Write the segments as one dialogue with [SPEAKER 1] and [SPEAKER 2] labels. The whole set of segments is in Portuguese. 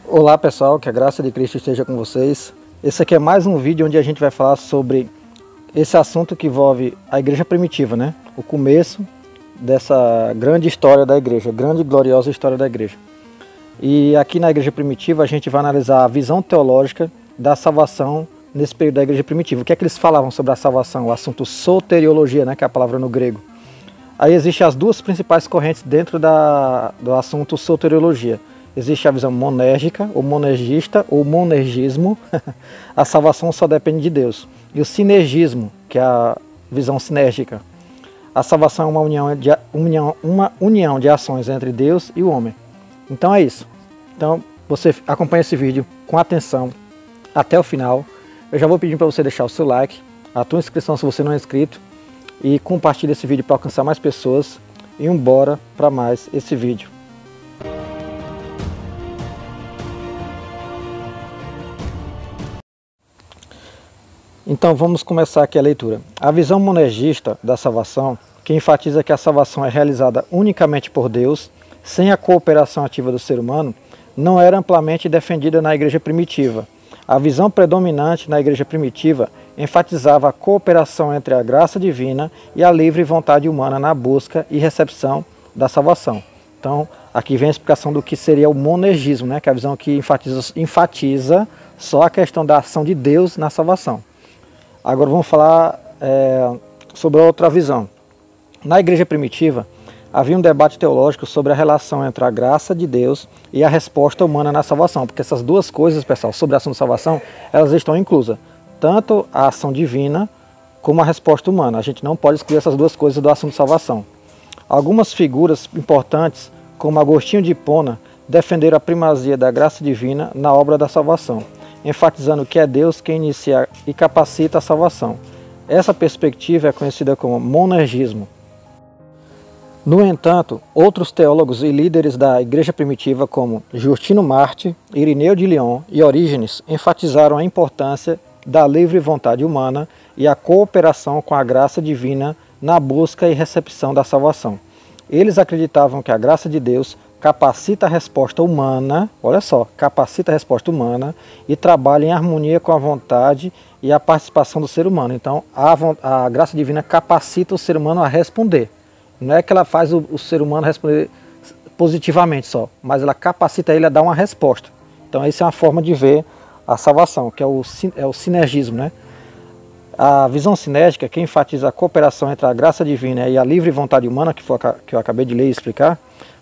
[SPEAKER 1] Olá pessoal, que a graça de Cristo esteja com vocês. Esse aqui é mais um vídeo onde a gente vai falar sobre esse assunto que envolve a igreja primitiva, né? O começo dessa grande história da igreja, grande e gloriosa história da igreja. E aqui na igreja primitiva a gente vai analisar a visão teológica da salvação nesse período da igreja primitiva. O que é que eles falavam sobre a salvação? O assunto soteriologia, né? Que é a palavra no grego. Aí existem as duas principais correntes dentro do assunto soteriologia. Existe a visão monérgica, ou monergista, ou monergismo. A salvação só depende de Deus. E o sinergismo, que é a visão sinérgica. A salvação é uma união de ações entre Deus e o homem. Então é isso. Então você acompanha esse vídeo com atenção até o final. Eu já vou pedir para você deixar o seu like, a tua inscrição se você não é inscrito. E compartilhe esse vídeo para alcançar mais pessoas. E bora para mais esse vídeo. Então vamos começar aqui a leitura. A visão monergista da salvação, que enfatiza que a salvação é realizada unicamente por Deus, sem a cooperação ativa do ser humano, não era amplamente defendida na igreja primitiva. A visão predominante na igreja primitiva enfatizava a cooperação entre a graça divina e a livre vontade humana na busca e recepção da salvação. Então, aqui vem a explicação do que seria o monergismo, né? Que é a visão que enfatiza só a questão da ação de Deus na salvação. Agora vamos falar sobre a outra visão. Na igreja primitiva, havia um debate teológico sobre a relação entre a graça de Deus e a resposta humana na salvação, porque essas duas coisas, pessoal, sobre a ação de salvação, elas estão inclusas. Tanto a ação divina como a resposta humana. A gente não pode excluir essas duas coisas do ação de salvação. Algumas figuras importantes, como Agostinho de Hipona, defenderam a primazia da graça divina na obra da salvação, enfatizando que é Deus quem inicia e capacita a salvação. Essa perspectiva é conhecida como monergismo. No entanto, outros teólogos e líderes da igreja primitiva, como Justino Marte, Irineu de Lyon e Orígenes, enfatizaram a importância da livre vontade humana e a cooperação com a graça divina na busca e recepção da salvação. Eles acreditavam que a graça de Deus capacita a resposta humana, olha só, capacita a resposta humana e trabalha em harmonia com a vontade e a participação do ser humano. Então, a graça divina capacita o ser humano a responder. Não é que ela faz o ser humano responder positivamente só, mas ela capacita ele a dar uma resposta. Então, essa é uma forma de ver a salvação, que é o sinergismo, né? A visão sinérgica, que enfatiza a cooperação entre a graça divina e a livre vontade humana, que eu acabei de ler e explicar,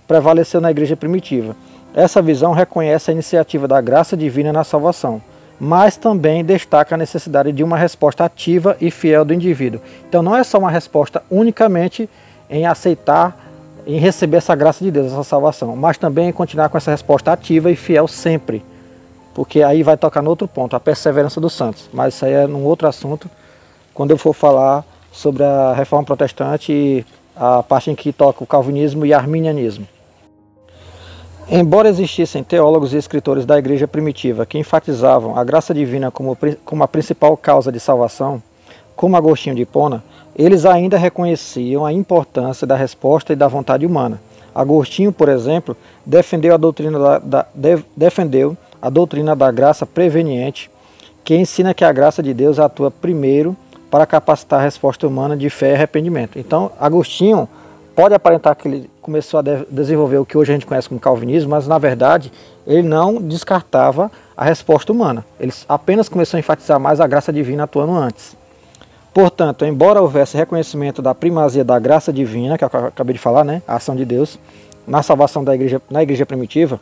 [SPEAKER 1] prevaleceu na igreja primitiva. Essa visão reconhece a iniciativa da graça divina na salvação, mas também destaca a necessidade de uma resposta ativa e fiel do indivíduo. Então não é só uma resposta unicamente em aceitar, em receber essa graça de Deus, essa salvação, mas também em continuar com essa resposta ativa e fiel sempre, porque aí vai tocar no outro ponto, a perseverança dos santos, mas isso aí é num outro assunto, quando eu for falar sobre a reforma protestante e a parte em que toca o calvinismo e arminianismo. Embora existissem teólogos e escritores da igreja primitiva que enfatizavam a graça divina como a principal causa de salvação, como Agostinho de Hipona, eles ainda reconheciam a importância da resposta e da vontade humana. Agostinho, por exemplo, defendeu a doutrina da graça preveniente, que ensina que a graça de Deus atua primeiro para capacitar a resposta humana de fé e arrependimento. Então, Agostinho pode aparentar que ele começou a desenvolver o que hoje a gente conhece como calvinismo, mas na verdade ele não descartava a resposta humana. Ele apenas começou a enfatizar mais a graça divina atuando antes. Portanto, embora houvesse reconhecimento da primazia da graça divina, que eu acabei de falar, né, a ação de Deus, na salvação na igreja primitiva,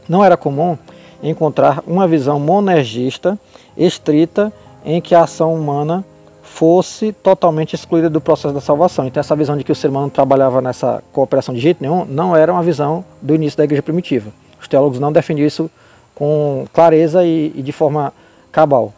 [SPEAKER 1] não era comum encontrar uma visão monergista estrita em que a ação humana fosse totalmente excluída do processo da salvação. Então essa visão de que o ser humano trabalhava nessa cooperação de jeito nenhum, não era uma visão do início da igreja primitiva. Os teólogos não defendiam isso com clareza e de forma cabal.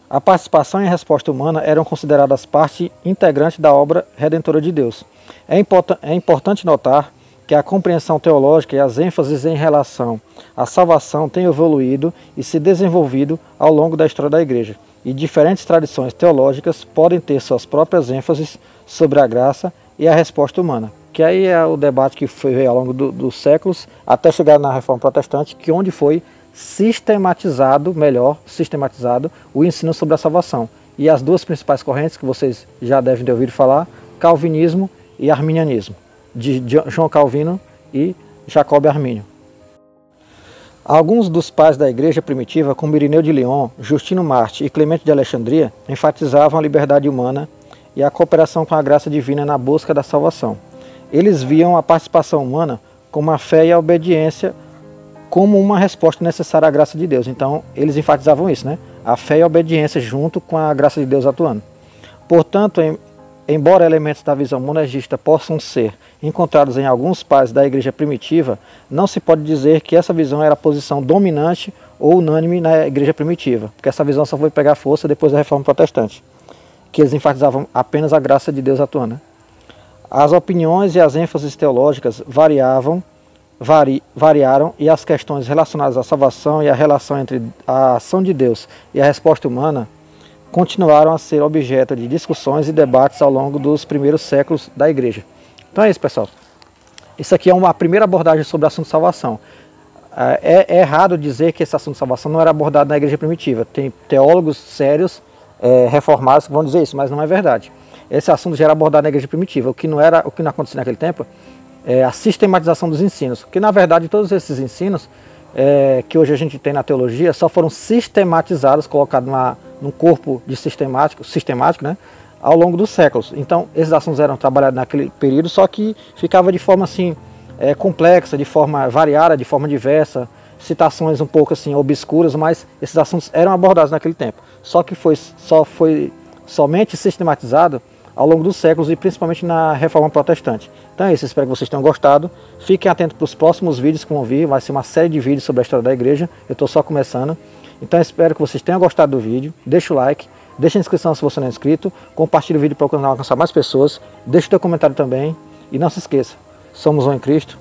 [SPEAKER 1] A participação e a resposta humana eram consideradas parte integrante da obra redentora de Deus. É importante notar que a compreensão teológica e as ênfases em relação à salvação têm evoluído e se desenvolvido ao longo da história da igreja. E diferentes tradições teológicas podem ter suas próprias ênfases sobre a graça e a resposta humana. que aí é o debate que foi ao longo dos séculos, até chegar na Reforma Protestante, que onde foi sistematizado, o ensino sobre a salvação. E as duas principais correntes que vocês já devem ter ouvido falar, calvinismo e arminianismo, de João Calvino e Jacob Armínio. Alguns dos pais da igreja primitiva, como Irineu de Lyon, Justino Marte e Clemente de Alexandria, enfatizavam a liberdade humana e a cooperação com a graça divina na busca da salvação. Eles viam a participação humana como a fé e a obediência como uma resposta necessária à graça de Deus. Então, eles enfatizavam isso, né? A fé e a obediência junto com a graça de Deus atuando. Portanto, embora elementos da visão monergista possam ser encontrados em alguns pais da igreja primitiva, não se pode dizer que essa visão era a posição dominante ou unânime na igreja primitiva, porque essa visão só foi pegar força depois da Reforma Protestante, que eles enfatizavam apenas a graça de Deus atuando, né? As opiniões e as ênfases teológicas variaram e as questões relacionadas à salvação e a relação entre a ação de Deus e a resposta humana continuaram a ser objeto de discussões e debates ao longo dos primeiros séculos da igreja. Então é isso, pessoal. Isso aqui é uma primeira abordagem sobre o assunto de salvação. É errado dizer que esse assunto de salvação não era abordado na igreja primitiva. Tem teólogos sérios, reformados, que vão dizer isso, mas não é verdade. Esse assunto já era abordado na igreja primitiva. O que não acontecia naquele tempo é a sistematização dos ensinos. Que na verdade todos esses ensinos que hoje a gente tem na teologia só foram sistematizados, colocados num corpo de sistemático, né, ao longo dos séculos. Então esses assuntos eram trabalhados naquele período, só que ficava de forma assim complexa, de forma variada, de forma diversa, citações um pouco assim obscuras, mas esses assuntos eram abordados naquele tempo. Só que foi somente sistematizado ao longo dos séculos e principalmente na Reforma Protestante. Então é isso, espero que vocês tenham gostado. Fiquem atentos para os próximos vídeos que vão vir, vai ser uma série de vídeos sobre a história da igreja, eu estou só começando. Então espero que vocês tenham gostado do vídeo, deixa o like, deixa a inscrição se você não é inscrito, compartilhe o vídeo para o canal alcançar mais pessoas, deixa o seu comentário também e não se esqueça, somos um em Cristo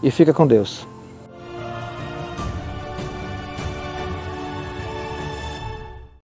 [SPEAKER 1] e fica com Deus.